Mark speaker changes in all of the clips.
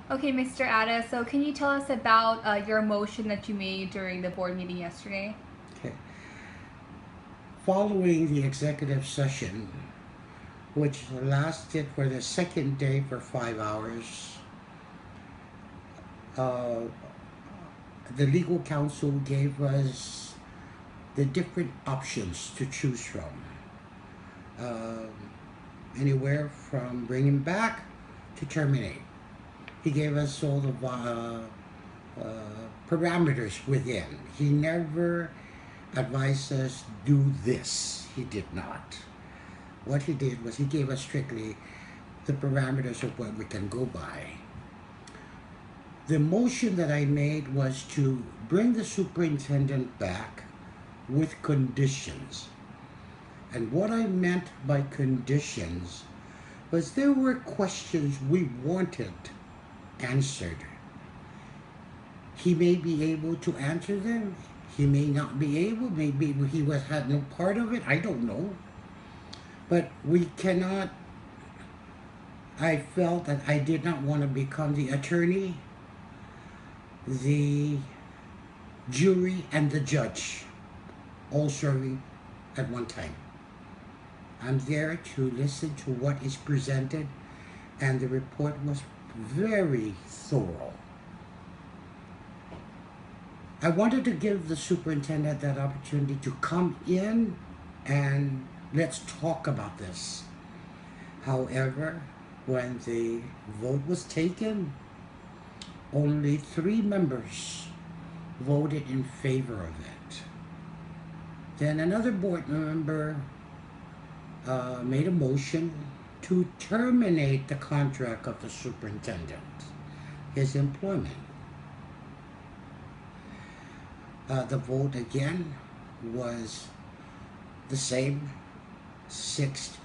Speaker 1: Okay, Mr. Ada, so can you tell us about your motion that you made during the board meeting yesterday?
Speaker 2: Okay. Following the executive session, which lasted for the second day for 5 hours, uh, the legal counsel gave us the different options to choose from. Uh, Anywhere from bring him back to terminate. He gave us all the parameters within. He never advised us do this. He did not. What he did was he gave us strictly the parameters of what we can go by. The motion that I made was to bring the superintendent back with conditions. And what I meant by conditions was there were questions we wanted answered. He may be able to answer them. He may not be able. Maybe he had no part of it. I don't know. But we cannot. I felt that I did not want to become the attorney, the jury, and the judge, all serving at one time. I'm there to listen to what is presented, and the report was very thorough. I wanted to give the superintendent that opportunity to come in and let's talk about this. However, when the vote was taken, only 3 members voted in favor of it. Then another board member made a motion to terminate the contract of the superintendent, his employment. The vote again was the same, 6-3.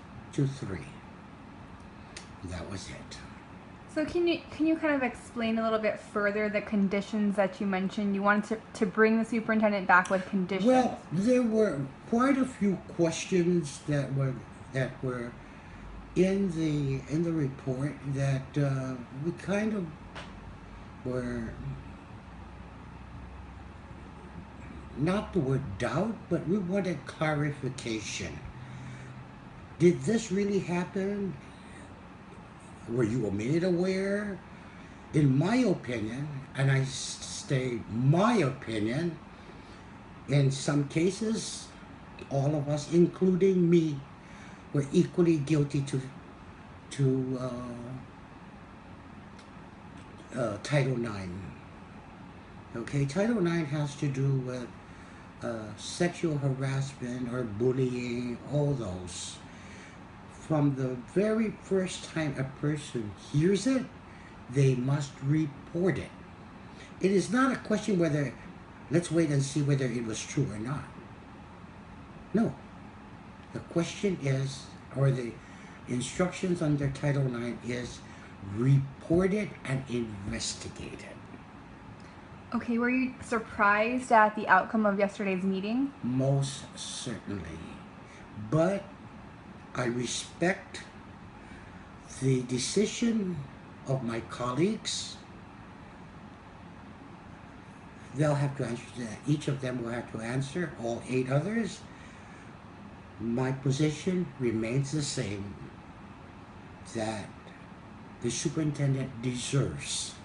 Speaker 2: That was it.
Speaker 1: So can you kind of explain a little bit further the conditions that you mentioned? You wanted to bring the superintendent back with conditions.
Speaker 2: Well, there were quite a few questions that were in the report that we kind of were, not the word doubt, but we wanted clarification. Did this really happen? Were you made aware? In my opinion, and I say my opinion, in some cases, all of us, including me, were equally guilty to Title IX. Okay, Title IX has to do with sexual harassment or bullying, all those. From the very first time a person hears it, they must report it. It is not a question whether, let's wait and see whether it was true or not. No. The question is, or the instructions under Title IX is, report it and investigate it.
Speaker 1: Okay, were you surprised at the outcome of yesterday's meeting?
Speaker 2: Most certainly. But I respect the decision of my colleagues. They'll have to answer that. Each of them will have to answer, all 8 others. My position remains the same, that the superintendent deserves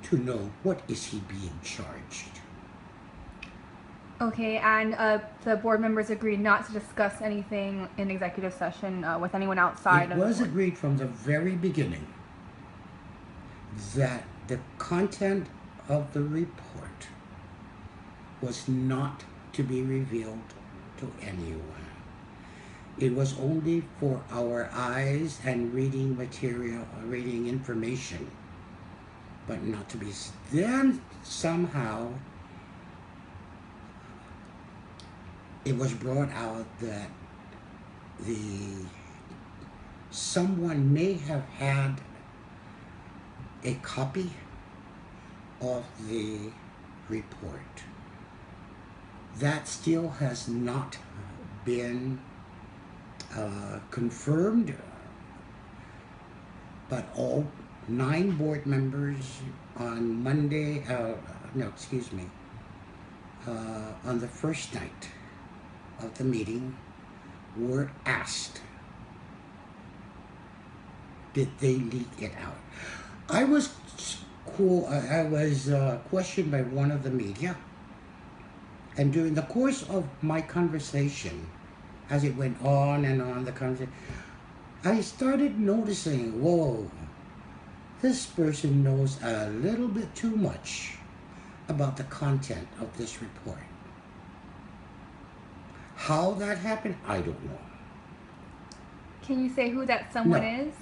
Speaker 2: to know what is he being charged.
Speaker 1: Okay, and the board members agreed not to discuss anything in executive session with anyone outside
Speaker 2: It
Speaker 1: of the
Speaker 2: was
Speaker 1: board.
Speaker 2: agreed from the very beginning that the content of the report was not to be revealed to anyone. It was only for our eyes and reading material, reading information, but not to be. Then somehow it was brought out that someone may have had a copy of the report. That still has not been confirmed, but all 9 board members on Monday, no, excuse me, on the first night of the meeting were asked, did they leak it out? I was questioned by one of the media, and during the course of my conversation, as it went on and on, the conversation, I started noticing, whoa, this person knows a little bit too much about the content of this report. How that happened, I don't know.
Speaker 1: Can you say who that someone
Speaker 2: No.
Speaker 1: is?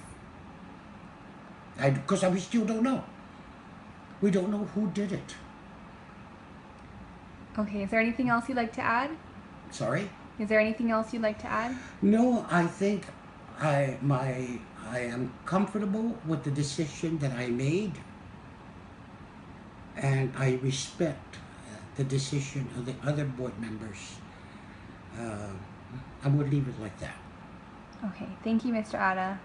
Speaker 2: Because we still don't know. We don't know who did it.
Speaker 1: Okay, is there anything else you'd like to add?
Speaker 2: Sorry?
Speaker 1: Is there anything else you'd like to add?
Speaker 2: No, I think I am comfortable with the decision that I made, and I respect the decision of the other board members. I would leave it like that.
Speaker 1: Okay, thank you, Mr. Ada.